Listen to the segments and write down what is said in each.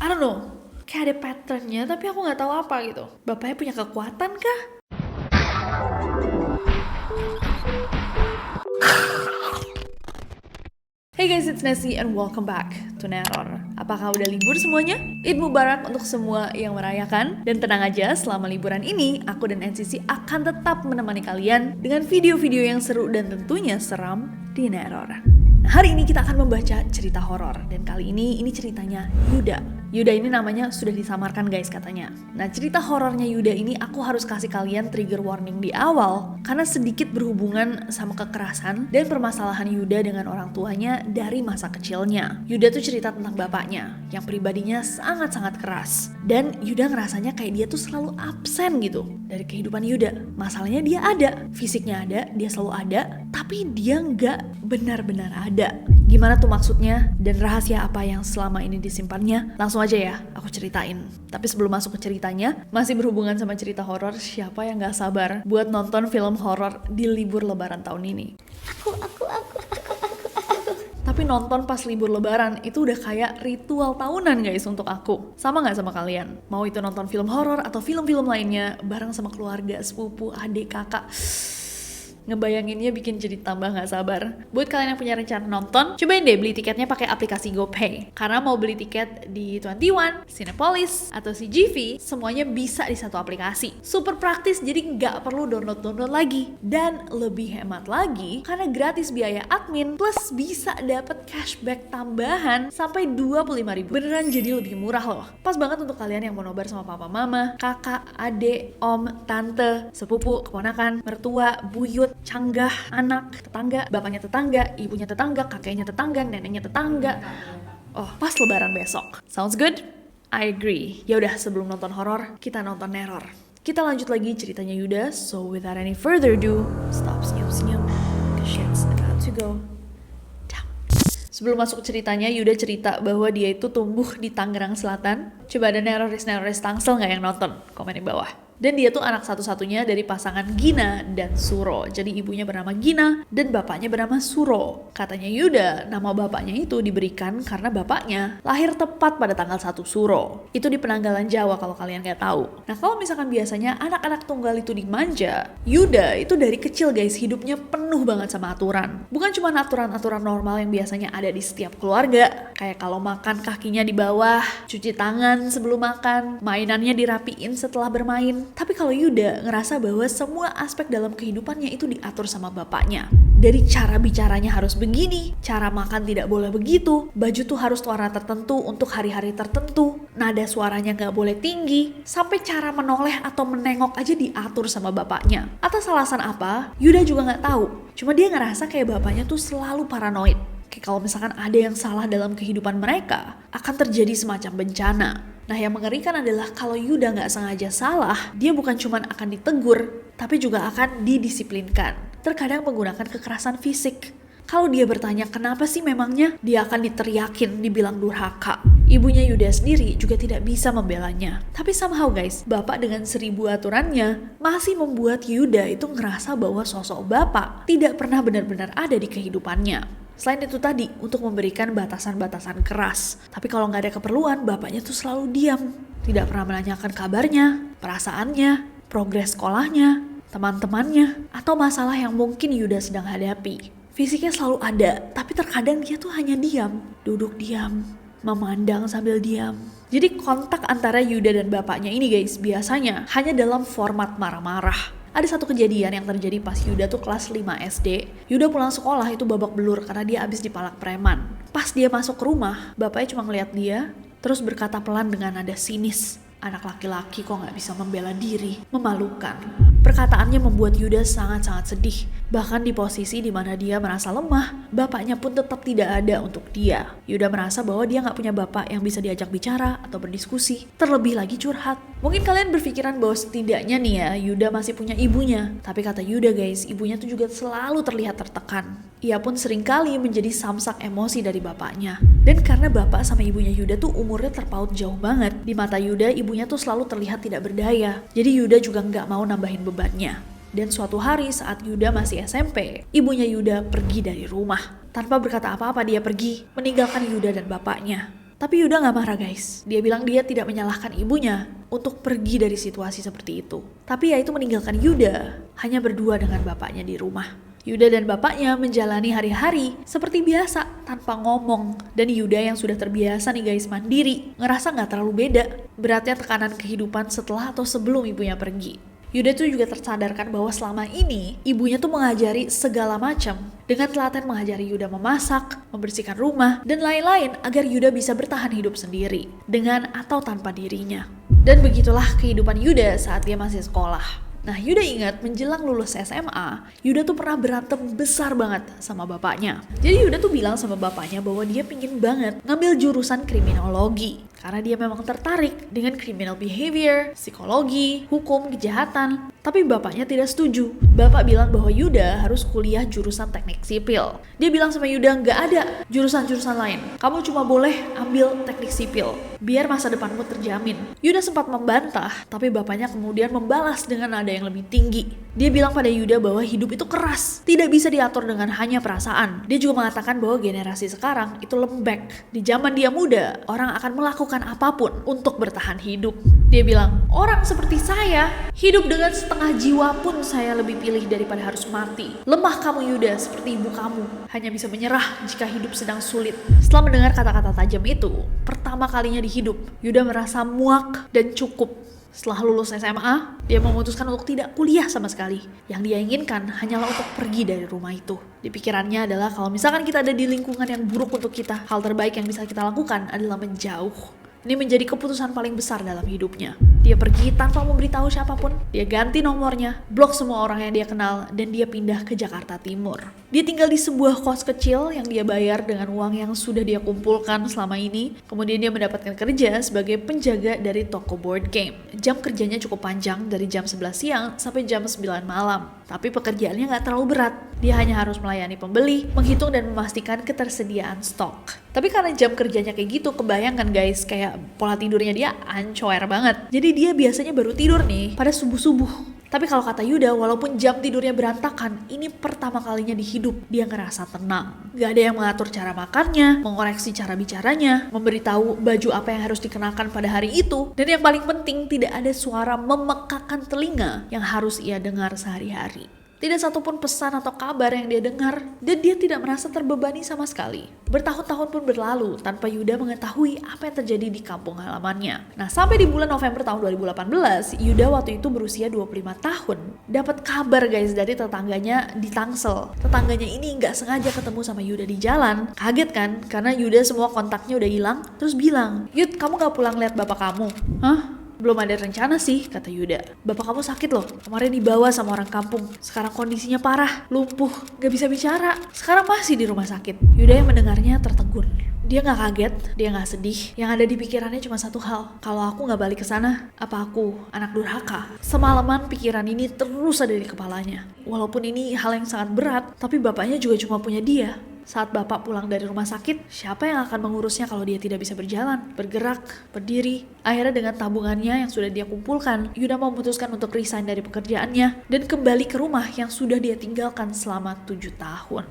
I don't know, kayak ada patternnya tapi aku nggak tahu apa gitu. Bapaknya punya kekuatan kah? Hey guys, it's Nessie and welcome back to Neror. Apakah udah libur semuanya? Eid Mubarak untuk semua yang merayakan. Dan tenang aja, selama liburan ini, aku dan NCC akan tetap menemani kalian dengan video-video yang seru dan tentunya seram di Neror. Nah, hari ini kita akan membaca cerita horor. Dan kali ini ceritanya Yuda. Yuda ini namanya sudah disamarkan guys katanya. Nah, cerita horornya Yuda ini aku harus kasih kalian trigger warning di awal karena sedikit berhubungan sama kekerasan dan permasalahan Yuda dengan orang tuanya dari masa kecilnya. Yuda tuh cerita tentang bapaknya yang pribadinya sangat-sangat keras. Dan Yuda ngerasanya kayak dia tuh selalu absen gitu dari kehidupan Yuda. Masalahnya dia ada, fisiknya ada, dia selalu ada, tapi dia nggak benar-benar ada. Gimana tuh maksudnya dan rahasia apa yang selama ini disimpannya? Langsung aja ya, aku ceritain. Tapi sebelum masuk ke ceritanya, masih berhubungan sama cerita horor, siapa yang gak sabar buat nonton film horor di libur lebaran tahun ini? Aku. Tapi nonton pas libur lebaran itu udah kayak ritual tahunan guys untuk aku. Sama gak sama kalian? Mau itu nonton film horor atau film-film lainnya bareng sama keluarga, sepupu, adik, kakak. Ngebayanginnya bikin jadi tambah gak sabar. Buat kalian yang punya rencana nonton, cobain deh beli tiketnya pakai aplikasi GoPay. Karena mau beli tiket di 21, Cinepolis, atau CGV, semuanya bisa di satu aplikasi. Super praktis, jadi gak perlu download lagi. Dan lebih hemat lagi, karena gratis biaya admin, plus bisa dapet cashback tambahan sampai 25.000. Beneran jadi lebih murah loh. Pas banget untuk kalian yang mau nobar sama papa mama, kakak, adik, om, tante, sepupu, keponakan, mertua, buyut, canggah, anak, tetangga, bapaknya tetangga, ibunya tetangga, kakeknya tetangga, neneknya tetangga. Oh, pas lebaran besok. Sounds good? I agree. Ya udah, sebelum nonton horor, kita nonton Neror. Kita lanjut lagi ceritanya Yuda. So without any further ado, stop senyum-senyum, cause shit's about to go down. Sebelum masuk ceritanya, Yuda cerita bahwa dia itu tumbuh di Tangerang Selatan. Coba ada neroris Tangsel nggak yang nonton? Komen di bawah. Dan dia tuh anak satu-satunya dari pasangan Gina dan Suro. Jadi ibunya bernama Gina dan bapaknya bernama Suro. Katanya Yuda, nama bapaknya itu diberikan karena bapaknya lahir tepat pada tanggal 1 Suro. Itu di penanggalan Jawa kalau kalian nggak tahu. Nah, kalau misalkan biasanya anak-anak tunggal itu dimanja, Yuda itu dari kecil guys hidupnya penuh banget sama aturan. Bukan cuma aturan-aturan normal yang biasanya ada di setiap keluarga. Kayak kalau makan kakinya di bawah, cuci tangan sebelum makan, mainannya dirapiin setelah bermain. Tapi kalau Yuda ngerasa bahwa semua aspek dalam kehidupannya itu diatur sama bapaknya. Dari cara bicaranya harus begini, cara makan tidak boleh begitu, baju tuh harus warna tertentu untuk hari-hari tertentu, nada suaranya gak boleh tinggi, sampai cara menoleh atau menengok aja diatur sama bapaknya. Atas alasan apa, Yuda juga gak tahu. Cuma dia ngerasa kayak bapaknya tuh selalu paranoid. Kayak kalau misalkan ada yang salah dalam kehidupan mereka, akan terjadi semacam bencana. Nah, yang mengerikan adalah kalau Yuda nggak sengaja salah, dia bukan cuma akan ditegur, tapi juga akan didisiplinkan. Terkadang menggunakan kekerasan fisik. Kalau dia bertanya kenapa sih memangnya, dia akan diteriakin, dibilang durhaka. Ibunya Yuda sendiri juga tidak bisa membelanya. Tapi somehow guys, bapak dengan 1000 aturannya masih membuat Yuda itu ngerasa bahwa sosok bapak tidak pernah benar-benar ada di kehidupannya. Selain itu tadi, untuk memberikan batasan-batasan keras. Tapi kalau nggak ada keperluan, bapaknya tuh selalu diam. Tidak pernah menanyakan kabarnya, perasaannya, progres sekolahnya, teman-temannya, atau masalah yang mungkin Yuda sedang hadapi. Fisiknya selalu ada, tapi terkadang dia tuh hanya diam. Duduk diam, memandang sambil diam. Jadi kontak antara Yuda dan bapaknya ini guys, biasanya hanya dalam format marah-marah. Ada satu kejadian yang terjadi pas Yuda tuh kelas 5 SD. Yuda pulang sekolah itu babak belur karena dia abis dipalak preman. Pas dia masuk ke rumah, bapaknya cuma ngeliat dia, terus berkata pelan dengan nada sinis. Anak laki-laki kok gak bisa membela diri, memalukan. Perkataannya membuat Yuda sangat-sangat sedih. Bahkan di posisi di mana dia merasa lemah, bapaknya pun tetap tidak ada untuk dia. Yuda merasa bahwa dia gak punya bapak yang bisa diajak bicara atau berdiskusi, terlebih lagi curhat. Mungkin kalian berpikiran bahwa setidaknya nih ya, Yuda masih punya ibunya. Tapi kata Yuda guys, ibunya tuh juga selalu terlihat tertekan. Ia pun seringkali menjadi samsak emosi dari bapaknya. Dan karena bapak sama ibunya Yuda tuh umurnya terpaut jauh banget, di mata Yuda ibunya tuh selalu terlihat tidak berdaya. Jadi Yuda juga gak mau nambahin bebannya. Dan suatu hari saat Yuda masih SMP, ibunya Yuda pergi dari rumah. Tanpa berkata apa-apa dia pergi, meninggalkan Yuda dan bapaknya. Tapi Yuda gak marah guys. Dia bilang dia tidak menyalahkan ibunya untuk pergi dari situasi seperti itu. Tapi ya itu meninggalkan Yuda hanya berdua dengan bapaknya di rumah. Yuda dan bapaknya menjalani hari-hari seperti biasa tanpa ngomong. Dan Yuda yang sudah terbiasa nih guys mandiri, ngerasa gak terlalu beda beratnya tekanan kehidupan setelah atau sebelum ibunya pergi. Yuda tuh juga tersadarkan bahwa selama ini ibunya tuh mengajari segala macam. Dengan telaten mengajari Yuda memasak, membersihkan rumah, dan lain-lain agar Yuda bisa bertahan hidup sendiri dengan atau tanpa dirinya. Dan begitulah kehidupan Yuda saat dia masih sekolah. Nah, Yuda ingat menjelang lulus SMA, Yuda tuh pernah berantem besar banget sama bapaknya. Jadi Yuda tuh bilang sama bapaknya bahwa dia pingin banget ngambil jurusan kriminologi. Karena dia memang tertarik dengan criminal behavior, psikologi, hukum, kejahatan. Tapi bapaknya tidak setuju. Bapak bilang bahwa Yuda harus kuliah jurusan teknik sipil. Dia bilang sama Yuda, nggak ada jurusan-jurusan lain. Kamu cuma boleh ambil teknik sipil, biar masa depanmu terjamin. Yuda sempat membantah, tapi bapaknya kemudian membalas dengan nada yang lebih tinggi. Dia bilang pada Yuda bahwa hidup itu keras, tidak bisa diatur dengan hanya perasaan. Dia juga mengatakan bahwa generasi sekarang itu lembek. Di zaman dia muda, orang akan melakukan apapun untuk bertahan hidup. Dia bilang, orang seperti saya, hidup dengan setengah jiwa pun saya lebih pilih daripada harus mati. Lemah kamu Yuda, seperti ibu kamu, hanya bisa menyerah jika hidup sedang sulit. Setelah mendengar kata-kata tajam itu, pertama kalinya di hidup, Yuda merasa muak dan cukup. Setelah lulus SMA, dia memutuskan untuk tidak kuliah sama sekali. Yang dia inginkan hanyalah untuk pergi dari rumah itu. Di pikirannya adalah kalau misalkan kita ada di lingkungan yang buruk untuk kita, hal terbaik yang bisa kita lakukan adalah menjauh. Ini menjadi keputusan paling besar dalam hidupnya. Dia pergi tanpa memberitahu siapapun. Dia ganti nomornya, blok semua orang yang dia kenal, dan dia pindah ke Jakarta Timur. Dia tinggal di sebuah kos kecil yang dia bayar dengan uang yang sudah dia kumpulkan selama ini. Kemudian dia mendapatkan kerja sebagai penjaga dari toko board game. Jam kerjanya cukup panjang, dari jam 11 siang sampai jam 9 malam. Tapi pekerjaannya gak terlalu berat. Dia hanya harus melayani pembeli, menghitung dan memastikan ketersediaan stok. Tapi karena jam kerjanya kayak gitu, kebayangkan guys, kayak pola tidurnya dia ancoer banget. Jadi dia biasanya baru tidur nih pada subuh-subuh. Tapi kalau kata Yuda, walaupun jam tidurnya berantakan, ini pertama kalinya di hidup dia ngerasa tenang. Gak ada yang mengatur cara makannya, mengoreksi cara bicaranya, memberitahu baju apa yang harus dikenakan pada hari itu. Dan yang paling penting, tidak ada suara memekakan telinga yang harus ia dengar sehari-hari. Tidak satupun pesan atau kabar yang dia dengar, dan dia tidak merasa terbebani sama sekali. Bertahun-tahun pun berlalu tanpa Yuda mengetahui apa yang terjadi di kampung halamannya. Nah, sampai di bulan November tahun 2018, Yuda waktu itu berusia 25 tahun. Dapat kabar guys dari tetangganya di Tangsel. Tetangganya ini nggak sengaja ketemu sama Yuda di jalan. Kaget kan? Karena Yuda semua kontaknya udah hilang. Terus bilang, "Yud, kamu gak pulang lihat bapak kamu?" "Hah? Belum ada rencana sih," kata Yuda. "Bapak kamu sakit loh, kemarin dibawa sama orang kampung. Sekarang kondisinya parah, lumpuh, gak bisa bicara. Sekarang masih di rumah sakit." Yuda yang mendengarnya tertegun. Dia gak kaget, dia gak sedih. Yang ada di pikirannya cuma satu hal. Kalau aku gak balik ke sana, apa aku anak durhaka? Semalaman pikiran ini terus ada di kepalanya. Walaupun ini hal yang sangat berat, tapi bapaknya juga cuma punya dia. Saat bapak pulang dari rumah sakit, siapa yang akan mengurusnya kalau dia tidak bisa berjalan, bergerak, berdiri? Akhirnya dengan tabungannya yang sudah dia kumpulkan, Yuda memutuskan untuk resign dari pekerjaannya dan kembali ke rumah yang sudah dia tinggalkan selama 7 tahun.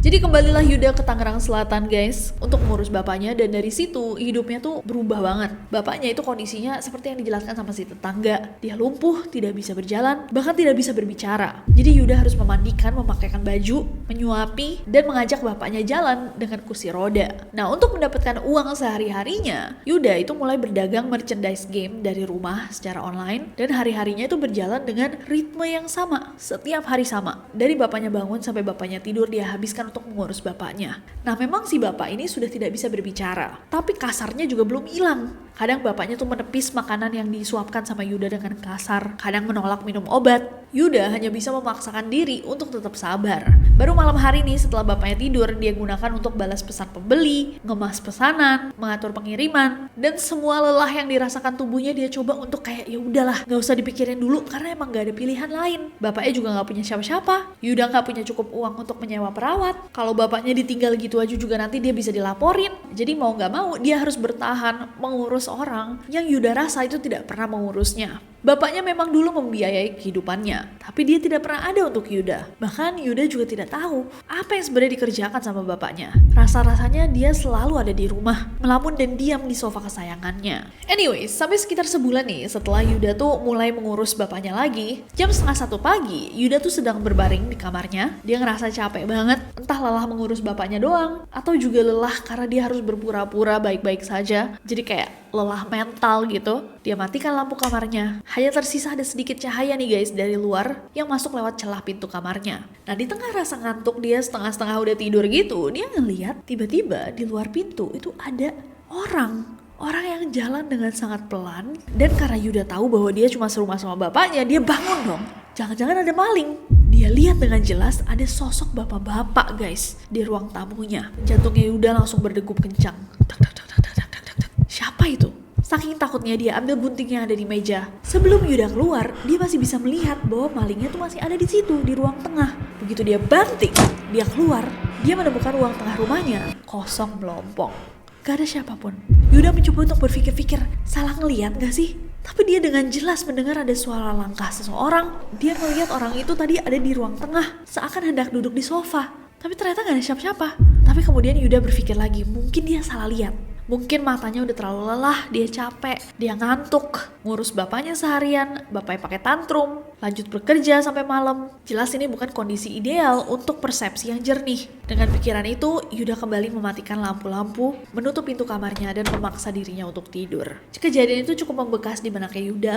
Jadi kembalilah Yuda ke Tangerang Selatan guys untuk mengurus bapaknya, dan dari situ hidupnya tuh berubah banget. Bapaknya itu kondisinya seperti yang dijelaskan sama si tetangga. Dia lumpuh, tidak bisa berjalan, bahkan tidak bisa berbicara. Jadi Yuda harus memandikan, memakaikan baju, menyuapi, dan mengajak bapaknya jalan dengan kursi roda. Nah, untuk mendapatkan uang sehari-harinya, Yuda itu mulai berdagang merchandise game dari rumah secara online, dan hari-harinya itu berjalan dengan ritme yang sama, setiap hari sama. Dari bapaknya bangun sampai bapaknya tidur, dia habiskan untuk mengurus bapaknya. Nah, memang si bapak ini sudah tidak bisa berbicara, tapi kasarnya juga belum hilang. Kadang bapaknya tuh menepis makanan yang disuapkan sama Yuda dengan kasar, kadang menolak minum obat. Yuda hanya bisa memaksakan diri untuk tetap sabar. Baru malam hari nih setelah bapaknya tidur, dia gunakan untuk balas pesan pembeli, ngemas pesanan, mengatur pengiriman, dan semua lelah yang dirasakan tubuhnya dia coba untuk kayak ya udahlah, nggak usah dipikirin dulu karena emang nggak ada pilihan lain. Bapaknya juga nggak punya siapa-siapa. Yuda nggak punya cukup uang untuk menyewa perawat. Kalau bapaknya ditinggal gitu aja juga nanti dia bisa dilaporin. Jadi mau nggak mau dia harus bertahan mengurus seseorang yang Yuda rasa itu tidak pernah mengurusnya. Bapaknya memang dulu membiayai kehidupannya, tapi dia tidak pernah ada untuk Yuda. Bahkan Yuda juga tidak tahu apa yang sebenarnya dikerjakan sama bapaknya. Rasa-rasanya dia selalu ada di rumah, melamun dan diam di sofa kesayangannya. Anyways, sampai sekitar sebulan nih setelah Yuda tuh mulai mengurus bapaknya lagi, jam 1:30 pagi, Yuda tuh sedang berbaring di kamarnya. Dia ngerasa capek banget, entah lelah mengurus bapaknya doang, atau juga lelah karena dia harus berpura-pura baik-baik saja. Jadi kayak lelah mental gitu. Dia matikan lampu kamarnya. Hanya tersisa ada sedikit cahaya nih guys dari luar yang masuk lewat celah pintu kamarnya. Nah di tengah rasa ngantuk dia setengah-setengah udah tidur gitu, dia ngeliat tiba-tiba di luar pintu itu ada orang yang jalan dengan sangat pelan. Dan karena Yuda tahu bahwa dia cuma serumah sama bapaknya, dia bangun dong. Jangan-jangan ada maling. Dia lihat dengan jelas ada sosok bapak-bapak guys di ruang tamunya. Jantungnya Yuda langsung berdegup kencang. Siapa itu? Saking takutnya dia ambil gunting yang ada di meja. Sebelum Yuda keluar, dia masih bisa melihat bahwa malingnya tuh masih ada di situ, di ruang tengah. Begitu dia banting, dia keluar, dia menemukan ruang tengah rumahnya kosong melompong. Gak ada siapapun. Yuda mencoba untuk berpikir-pikir, salah ngeliat gak sih? Tapi dia dengan jelas mendengar ada suara langkah seseorang. Dia melihat orang itu tadi ada di ruang tengah, seakan hendak duduk di sofa. Tapi ternyata gak ada siapa-siapa. Tapi kemudian Yuda berpikir lagi, mungkin dia salah lihat. Mungkin matanya udah terlalu lelah, dia capek, dia ngantuk, ngurus bapaknya seharian, bapaknya pakai tantrum, lanjut bekerja sampai malam. Jelas ini bukan kondisi ideal untuk persepsi yang jernih. Dengan pikiran itu, Yuda kembali mematikan lampu-lampu, menutup pintu kamarnya dan memaksa dirinya untuk tidur. Kejadian itu cukup membekas di benaknya Yuda.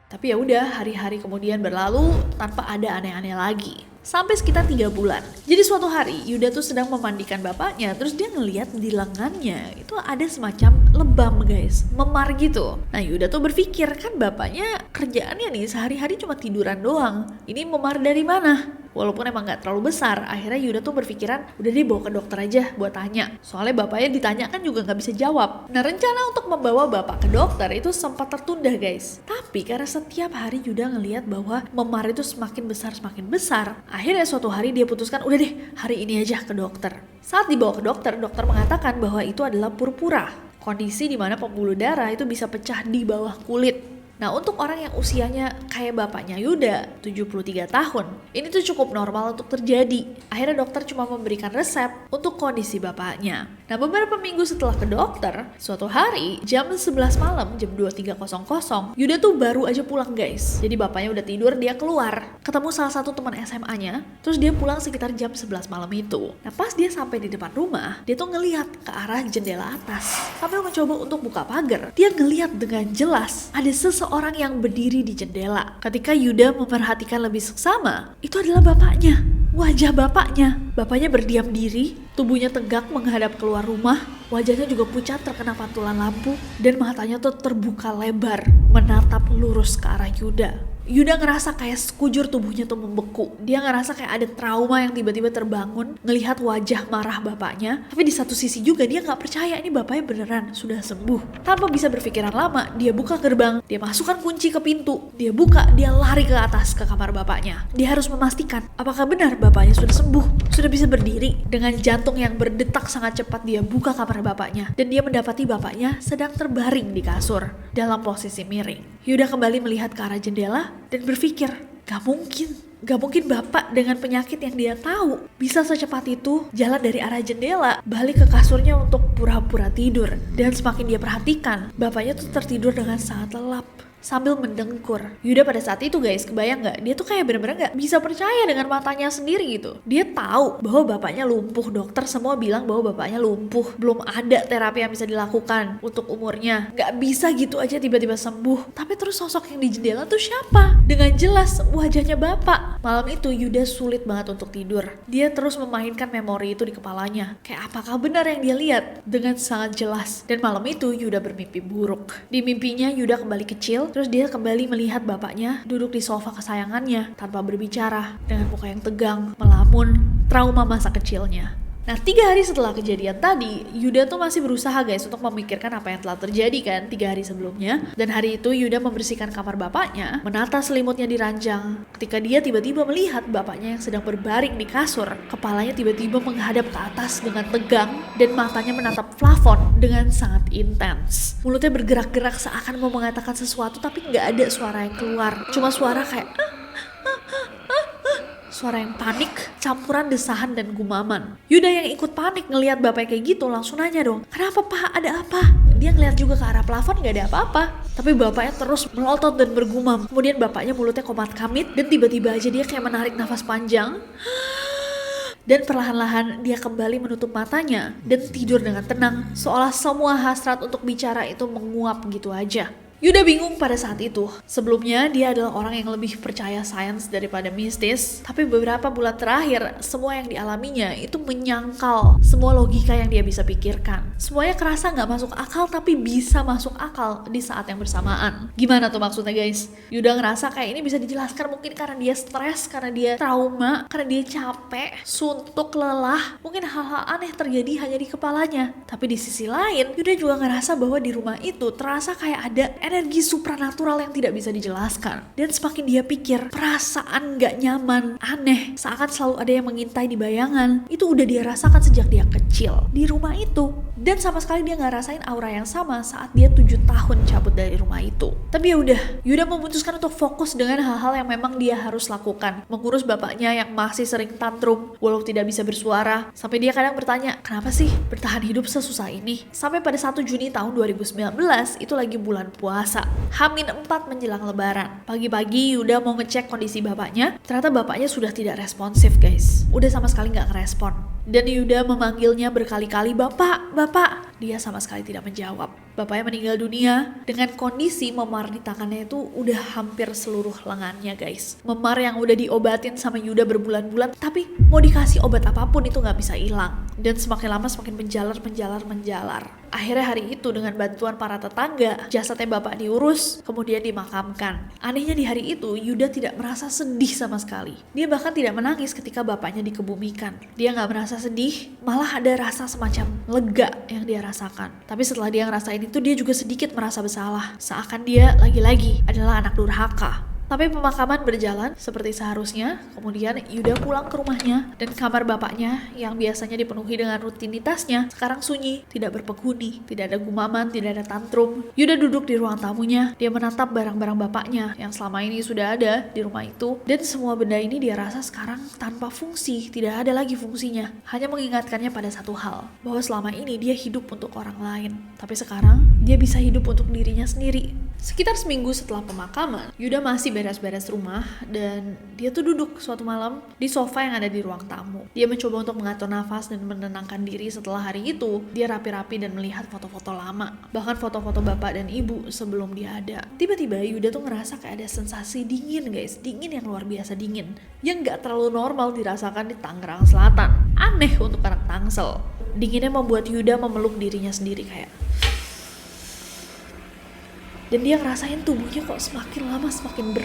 Tapi ya udah, hari-hari kemudian berlalu tanpa ada aneh-aneh lagi. Sampai sekitar 3 bulan. Jadi suatu hari Yuda tuh sedang memandikan bapaknya, terus dia ngeliat di lengannya itu ada semacam lebam guys, memar gitu. Nah Yuda tuh berpikir, kan bapaknya kerjaannya nih sehari-hari cuma tiduran doang, ini memar dari mana? Walaupun emang gak terlalu besar, akhirnya Yuda tuh berpikiran, udah deh bawa ke dokter aja buat tanya. Soalnya bapaknya ditanya kan juga gak bisa jawab. Nah rencana untuk membawa bapak ke dokter itu sempat tertunda guys. Tapi karena setiap hari Yuda ngeliat bahwa memar itu semakin besar, akhirnya suatu hari dia putuskan, udah deh hari ini aja ke dokter. Saat dibawa ke dokter, dokter mengatakan bahwa itu adalah purpura. Kondisi di mana pembuluh darah itu bisa pecah di bawah kulit. Nah untuk orang yang usianya kayak bapaknya Yuda, 73 tahun, ini tuh cukup normal untuk terjadi. Akhirnya dokter cuma memberikan resep untuk kondisi bapaknya. Nah beberapa minggu setelah ke dokter, suatu hari jam 11 malam, jam 23.00, Yuda tuh baru aja pulang guys. Jadi bapaknya udah tidur, dia keluar, ketemu salah satu teman SMA-nya, terus dia pulang sekitar jam 11 malam itu. Nah pas dia sampai di depan rumah, dia tuh ngelihat ke arah jendela atas. Sambil mencoba untuk buka pagar, dia ngelihat dengan jelas ada seseorang yang berdiri di jendela. Ketika Yuda memperhatikan lebih seksama, itu adalah bapaknya. Wajah bapaknya. Bapaknya berdiam diri, tubuhnya tegak menghadap keluar rumah, wajahnya juga pucat terkena pantulan lampu, dan matanya tuh terbuka lebar, menatap lurus ke arah Yuda. Yuda ngerasa kayak sekujur tubuhnya tuh membeku. Dia ngerasa kayak ada trauma yang tiba-tiba terbangun, ngelihat wajah marah bapaknya. Tapi di satu sisi juga dia gak percaya ini bapaknya beneran sudah sembuh. Tanpa bisa berpikiran lama, dia buka gerbang, dia masukkan kunci ke pintu, dia buka, dia lari ke atas ke kamar bapaknya. Dia harus memastikan apakah benar bapaknya sudah sembuh, sudah bisa berdiri. Dengan jantung yang berdetak sangat cepat, dia buka kamar bapaknya dan dia mendapati bapaknya sedang terbaring di kasur dalam posisi miring. Yuda kembali melihat ke arah jendela dan berpikir, gak mungkin bapak dengan penyakit yang dia tahu bisa secepat itu jalan dari arah jendela balik ke kasurnya untuk pura-pura tidur. Dan semakin dia perhatikan, bapaknya tuh tertidur dengan sangat lelap sambil mendengkur. Yuda pada saat itu guys, kebayang gak? Dia tuh kayak bener-bener gak bisa percaya dengan matanya sendiri gitu. Dia tahu bahwa bapaknya lumpuh, dokter semua bilang bahwa bapaknya lumpuh, belum ada terapi yang bisa dilakukan untuk umurnya. Gak bisa gitu aja tiba-tiba sembuh. Tapi terus sosok yang di jendela tuh siapa? Dengan jelas wajahnya bapak. Malam itu Yuda sulit banget untuk tidur. Dia terus memainkan memori itu di kepalanya. Kayak apakah benar yang dia lihat? Dengan sangat jelas. Dan malam itu Yuda bermimpi buruk. Di mimpinya Yuda kembali kecil. Terus dia kembali melihat bapaknya duduk di sofa kesayangannya tanpa berbicara, dengan muka yang tegang, melamun, trauma masa kecilnya. Nah 3 hari setelah kejadian tadi, Yuda tuh masih berusaha guys untuk memikirkan apa yang telah terjadi kan 3 hari sebelumnya. Dan hari itu Yuda membersihkan kamar bapaknya, menata selimutnya di ranjang. Ketika dia tiba-tiba melihat bapaknya yang sedang berbaring di kasur, kepalanya tiba-tiba menghadap ke atas dengan tegang dan matanya menatap plafon dengan sangat intens. Mulutnya bergerak-gerak seakan mau mengatakan sesuatu tapi nggak ada suara yang keluar. Cuma suara kayak suara yang panik, campuran desahan dan gumaman. Yuda yang ikut panik ngelihat bapaknya kayak gitu langsung nanya dong, kenapa pak, ada apa? Dia ngeliat juga ke arah plafon gak ada apa-apa. Tapi bapaknya terus melotot dan bergumam. Kemudian bapaknya mulutnya komat kamit dan tiba-tiba aja dia kayak menarik nafas panjang. Dan perlahan-lahan dia kembali menutup matanya dan tidur dengan tenang, seolah semua hasrat untuk bicara itu menguap gitu aja. Yuda bingung pada saat itu. Sebelumnya dia adalah orang yang lebih percaya sains daripada mistis. Tapi beberapa bulan terakhir, semua yang dialaminya itu menyangkal semua logika yang dia bisa pikirkan. Semuanya kerasa gak masuk akal tapi bisa masuk akal di saat yang bersamaan. Gimana tuh maksudnya guys? Yuda ngerasa kayak ini bisa dijelaskan mungkin karena dia stres, karena dia trauma, karena dia capek, suntuk, lelah. Mungkin hal-hal aneh terjadi hanya di kepalanya. Tapi di sisi lain, Yuda juga ngerasa bahwa di rumah itu terasa kayak ada energi supranatural yang tidak bisa dijelaskan. Dan semakin dia pikir, perasaan gak nyaman, aneh, seakan selalu ada yang mengintai di bayangan. Itu udah dia rasakan sejak dia kecil di rumah itu. Dan sama sekali dia gak rasain aura yang sama saat dia 7 tahun cabut dari rumah itu. Tapi ya udah, Yuda memutuskan untuk fokus dengan hal-hal yang memang dia harus lakukan. Mengurus bapaknya yang masih sering tantrum, walau tidak bisa bersuara. Sampai dia kadang bertanya, kenapa sih bertahan hidup sesusah ini? Sampai pada 1 Juni tahun 2019, itu lagi bulan puasa. H-4 menjelang lebaran. Pagi-pagi Yuda mau ngecek kondisi bapaknya. Ternyata bapaknya sudah tidak responsif guys. Udah sama sekali gak ngerespon. Dan Yuda memanggilnya berkali-kali, "Bapak, Bapak." Dia sama sekali tidak menjawab. Bapaknya meninggal dunia dengan kondisi memar di tangannya itu udah hampir seluruh lengannya guys. Memar yang udah diobatin sama Yuda berbulan-bulan, tapi mau dikasih obat apapun itu gak bisa hilang. Dan semakin lama semakin menjalar. Akhirnya hari itu dengan bantuan para tetangga, jasadnya bapak diurus, kemudian dimakamkan. Anehnya di hari itu, Yuda tidak merasa sedih sama sekali. Dia bahkan tidak menangis ketika bapaknya dikebumikan. Dia gak merasa sedih, malah ada rasa semacam lega yang dia rasakan. Tapi setelah dia ngerasain itu, dia juga sedikit merasa bersalah. Seakan dia lagi-lagi adalah anak durhaka. Tapi pemakaman berjalan seperti seharusnya. Kemudian Yuda pulang ke rumahnya dan kamar bapaknya yang biasanya dipenuhi dengan rutinitasnya sekarang sunyi, tidak berpenghuni, tidak ada gumaman, tidak ada tantrum. Yuda duduk di ruang tamunya. Dia menatap barang-barang bapaknya yang selama ini sudah ada di rumah itu, dan semua benda ini dia rasa sekarang tanpa fungsi, tidak ada lagi fungsinya. Hanya mengingatkannya pada satu hal, bahwa selama ini dia hidup untuk orang lain, tapi sekarang dia bisa hidup untuk dirinya sendiri. Sekitar seminggu setelah pemakaman, Yuda masih beres-beres rumah dan dia tuh duduk suatu malam di sofa yang ada di ruang tamu. Dia mencoba untuk mengatur nafas dan menenangkan diri. Setelah hari itu, dia rapi-rapi dan melihat foto-foto lama, bahkan foto-foto bapak dan ibu sebelum dia ada. Tiba-tiba Yuda tuh ngerasa kayak ada sensasi dingin guys, dingin yang luar biasa dingin, yang gak terlalu normal dirasakan di Tangerang Selatan. Aneh untuk anak Tangsel. Dinginnya membuat Yuda memeluk dirinya sendiri kayak. Dan dia ngerasain tubuhnya kok semakin lama semakin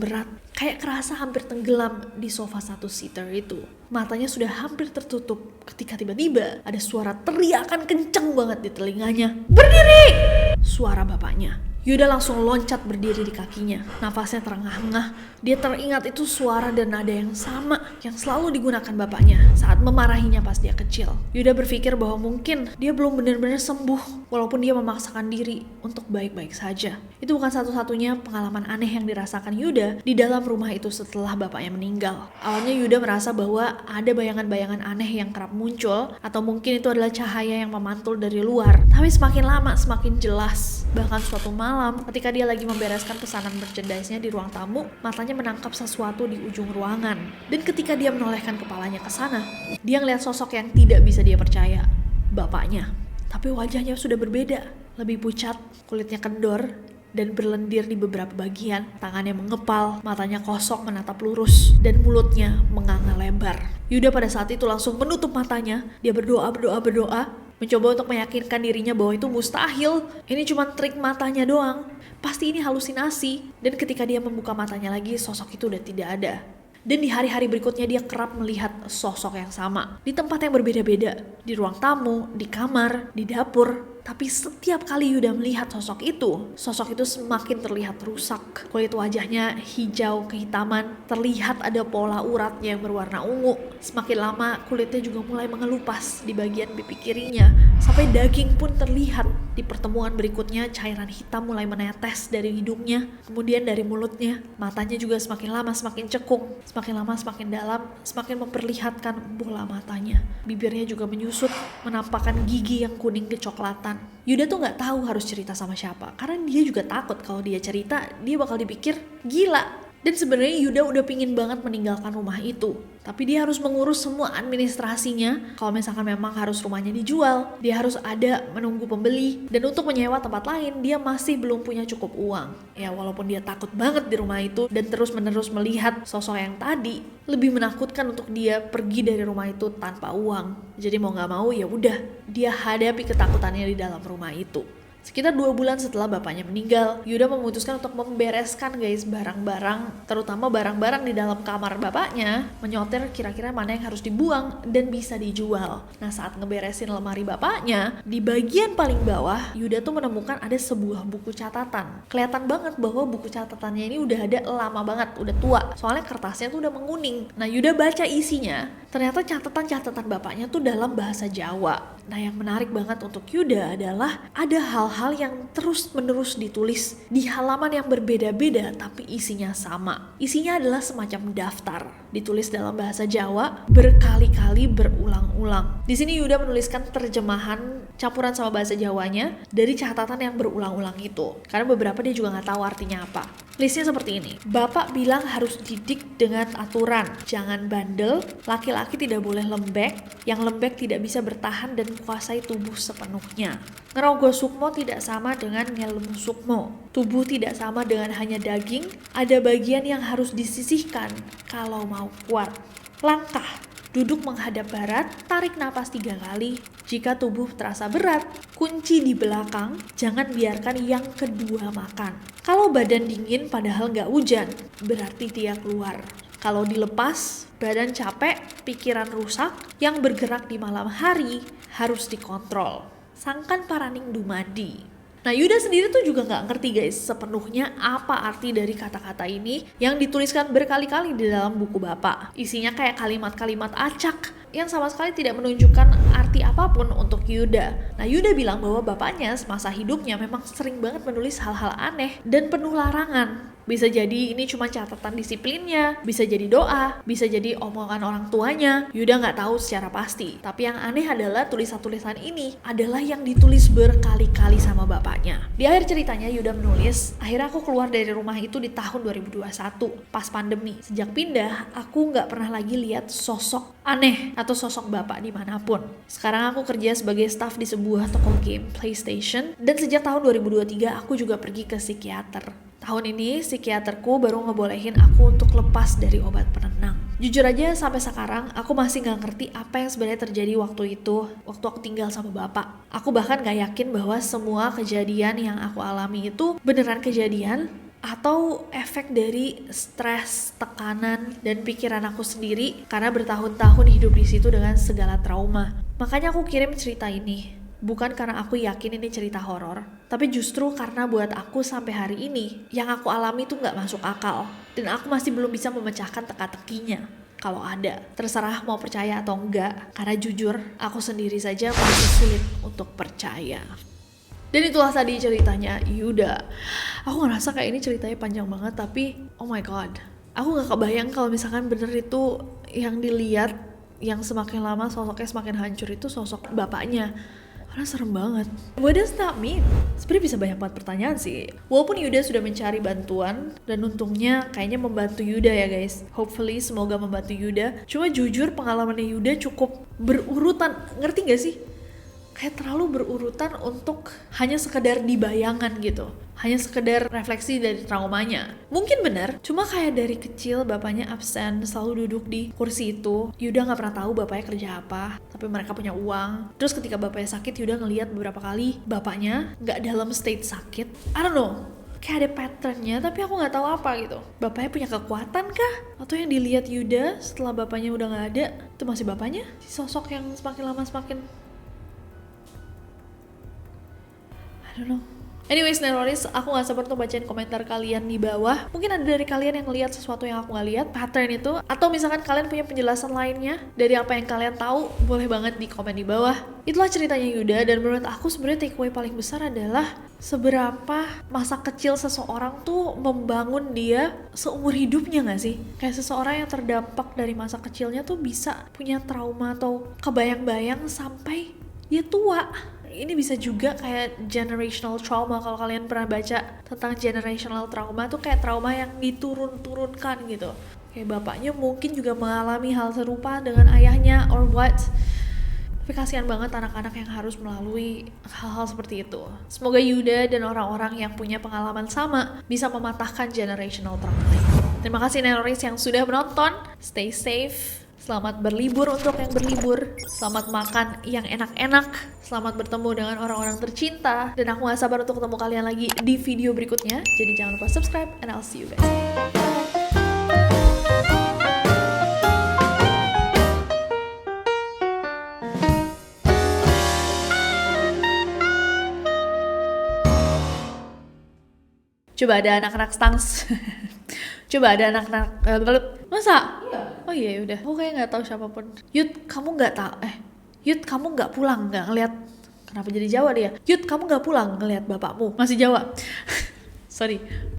berat. Kayak kerasa hampir tenggelam di sofa 1-seater itu. Matanya sudah hampir tertutup ketika tiba-tiba ada suara teriakan kencang banget di telinganya. "Berdiri!" Suara bapaknya. Yuda langsung loncat berdiri di kakinya. Nafasnya terengah-engah. Dia teringat itu suara dan nada yang sama yang selalu digunakan bapaknya saat memarahinya pas dia kecil. Yuda berpikir bahwa mungkin dia belum benar-benar sembuh walaupun dia memaksakan diri untuk baik-baik saja. Itu bukan satu-satunya pengalaman aneh yang dirasakan Yuda di dalam rumah itu setelah bapaknya meninggal. Awalnya Yuda merasa bahwa ada bayangan-bayangan aneh yang kerap muncul, atau mungkin itu adalah cahaya yang memantul dari luar. Tapi semakin lama semakin jelas. Bahkan suatu malam ketika dia lagi membereskan pesanan merchandise-nya di ruang tamu, matanya menangkap sesuatu di ujung ruangan. Dan ketika dia menolehkan kepalanya ke sana, dia ngeliat sosok yang tidak bisa dia percaya. Bapaknya. Tapi wajahnya sudah berbeda. Lebih pucat, kulitnya kendor, dan berlendir di beberapa bagian. Tangannya mengepal, matanya kosong menatap lurus, dan mulutnya menganga lebar. Yuda pada saat itu langsung menutup matanya. Dia berdoa, mencoba untuk meyakinkan dirinya bahwa itu mustahil. Ini cuma trik matanya doang. Pasti ini halusinasi. Dan ketika dia membuka matanya lagi, sosok itu udah tidak ada. Dan di hari-hari berikutnya dia kerap melihat sosok yang sama. Di tempat yang berbeda-beda. Di ruang tamu, di kamar, di dapur. Tapi setiap kali Yuda melihat sosok itu semakin terlihat rusak. Kulit wajahnya hijau kehitaman, terlihat ada pola uratnya yang berwarna ungu. Semakin lama kulitnya juga mulai mengelupas di bagian pipi kirinya, sampai daging pun terlihat. Di pertemuan berikutnya cairan hitam mulai menetes dari hidungnya, kemudian dari mulutnya. Matanya juga semakin lama semakin cekung, semakin lama semakin dalam, semakin memperlihatkan bola matanya. Bibirnya juga menyusut, menampakkan gigi yang kuning kecoklatan. Yuda tuh gak tahu harus cerita sama siapa, karena dia juga takut kalau dia cerita, dia bakal dipikir gila. Dan sebenarnya Yuda udah pingin banget meninggalkan rumah itu. Tapi dia harus mengurus semua administrasinya. Kalau misalkan memang harus rumahnya dijual, dia harus ada menunggu pembeli. Dan untuk menyewa tempat lain, dia masih belum punya cukup uang. Ya walaupun dia takut banget di rumah itu dan terus-menerus melihat sosok yang tadi, lebih menakutkan untuk dia pergi dari rumah itu tanpa uang. Jadi mau gak mau ya udah, dia hadapi ketakutannya di dalam rumah itu. Sekitar 2 bulan setelah bapaknya meninggal, Yuda memutuskan untuk membereskan guys barang-barang, terutama barang-barang di dalam kamar bapaknya, menyotir kira-kira mana yang harus dibuang dan bisa dijual. Nah saat ngeberesin lemari bapaknya, di bagian paling bawah, Yuda tuh menemukan ada sebuah buku catatan. Kelihatan banget bahwa buku catatannya ini udah ada lama banget, udah tua, soalnya kertasnya tuh udah menguning. Nah Yuda baca isinya, ternyata catatan-catatan bapaknya tuh dalam bahasa Jawa. Nah yang menarik banget untuk Yuda adalah ada hal-hal yang terus-menerus ditulis di halaman yang berbeda-beda tapi isinya sama. Isinya adalah semacam daftar, ditulis dalam bahasa Jawa berkali-kali berulang-ulang. Di sini Yuda menuliskan terjemahan campuran sama bahasa Jawanya dari catatan yang berulang-ulang itu. Karena beberapa dia juga nggak tahu artinya apa. Listnya seperti ini. Bapak bilang harus didik dengan aturan. Jangan bandel, laki-laki tidak boleh lembek, yang lembek tidak bisa bertahan dan kuasai tubuh sepenuhnya. Ngerogoh sukmo tidak sama dengan ngelemu sukmo. Tubuh tidak sama dengan hanya daging, ada bagian yang harus disisihkan kalau mau kuat. Langkah, duduk menghadap barat, tarik napas 3 kali. Jika tubuh terasa berat, kunci di belakang, jangan biarkan yang kedua makan. Kalau badan dingin padahal nggak hujan, berarti dia keluar. Kalau dilepas, badan capek, pikiran rusak, yang bergerak di malam hari harus dikontrol. Sangkan paraning dumadi. Nah Yuda sendiri tuh juga nggak ngerti guys sepenuhnya apa arti dari kata-kata ini yang dituliskan berkali-kali di dalam buku bapak. Isinya kayak kalimat-kalimat acak yang sama sekali tidak menunjukkan arti apapun untuk Yuda. Nah Yuda bilang bahwa bapaknya semasa hidupnya memang sering banget menulis hal-hal aneh dan penuh larangan. Bisa jadi ini cuma catatan disiplinnya, bisa jadi doa, bisa jadi omongan orang tuanya. Yuda nggak tahu secara pasti. Tapi yang aneh adalah tulisan-tulisan ini adalah yang ditulis berkali-kali sama bapaknya. Di akhir ceritanya Yuda menulis, akhirnya aku keluar dari rumah itu di tahun 2021, pas pandemi. Sejak pindah, aku nggak pernah lagi lihat sosok aneh atau sosok bapak dimanapun. Sekarang aku kerja sebagai staff di sebuah toko game PlayStation, dan sejak tahun 2023 aku juga pergi ke psikiater. Tahun ini psikiaterku baru ngebolehin aku untuk lepas dari obat penenang. Jujur aja sampai sekarang aku masih gak ngerti apa yang sebenarnya terjadi waktu itu, waktu aku tinggal sama bapak. Aku bahkan gak yakin bahwa semua kejadian yang aku alami itu beneran kejadian atau efek dari stres, tekanan, dan pikiran aku sendiri karena bertahun-tahun hidup di situ dengan segala trauma. Makanya aku kirim cerita ini. Bukan karena aku yakin ini cerita horor, tapi justru karena buat aku sampai hari ini, yang aku alami tuh gak masuk akal. Dan aku masih belum bisa memecahkan teka-tekinya. Kalau ada, terserah mau percaya atau enggak. Karena jujur, aku sendiri saja masih sulit untuk percaya. Dan itulah tadi ceritanya Yuda. Aku ngerasa kayak ini ceritanya panjang banget, tapi oh my god. Aku gak kebayang kalau misalkan bener itu yang dilihat, yang semakin lama sosoknya semakin hancur itu sosok bapaknya. Karena serem banget. What does that mean? Sebenarnya bisa banyak banget pertanyaan sih. Walaupun Yuda sudah mencari bantuan, dan untungnya kayaknya membantu Yuda ya guys. Hopefully semoga membantu Yuda. Cuma jujur pengalamannya Yuda cukup berurutan. Ngerti gak sih? Kayak terlalu berurutan untuk hanya sekedar dibayangkan gitu. Hanya sekedar refleksi dari traumanya. Mungkin benar, cuma kayak dari kecil bapaknya absen, selalu duduk di kursi itu. Yuda gak pernah tahu bapaknya kerja apa, tapi mereka punya uang. Terus ketika bapaknya sakit, Yuda ngeliat beberapa kali bapaknya gak dalam state sakit. I don't know. kayak ada patternnya, tapi aku nggak tahu apa gitu. Bapaknya punya kekuatan kah? Atau yang dilihat Yuda setelah bapaknya udah nggak ada, itu masih bapaknya? Si sosok yang semakin lama semakin... I don't know. Anyways, Neroris, aku gak sabar untuk bacain komentar kalian di bawah. Mungkin ada dari kalian yang lihat sesuatu yang aku gak lihat, pattern itu. Atau misalkan kalian punya penjelasan lainnya dari apa yang kalian tahu, boleh banget di komen di bawah. Itulah ceritanya Yuda, dan menurut aku sebenarnya takeaway paling besar adalah seberapa masa kecil seseorang tuh membangun dia seumur hidupnya gak sih? Kayak seseorang yang terdampak dari masa kecilnya tuh bisa punya trauma atau kebayang-bayang sampai dia tua. Ini bisa juga kayak generational trauma. Kalau kalian pernah baca tentang generational trauma tuh kayak trauma yang diturun-turunkan gitu. Kayak bapaknya mungkin juga mengalami hal serupa dengan ayahnya or what. Tapi kasihan banget anak-anak yang harus melalui hal-hal seperti itu. Semoga Yuda dan orang-orang yang punya pengalaman sama bisa mematahkan generational trauma. Terima kasih Neroris yang sudah menonton. Stay safe. Selamat berlibur untuk yang berlibur. Selamat makan yang enak-enak. Selamat bertemu dengan orang-orang tercinta. Dan aku gak sabar untuk ketemu kalian lagi di video berikutnya. Jadi jangan lupa subscribe and I'll see you guys. Coba ada anak-anak stangs. Coba ada anak-anak masa? Iya. Oh iya udah. Aku kayak nggak tahu siapapun. Yud, kamu nggak tahu? Yud, kamu nggak pulang nggak ngeliat? Kenapa jadi Jawa dia? Yud, kamu nggak pulang ngeliat bapakmu? Masih Jawa. Sorry.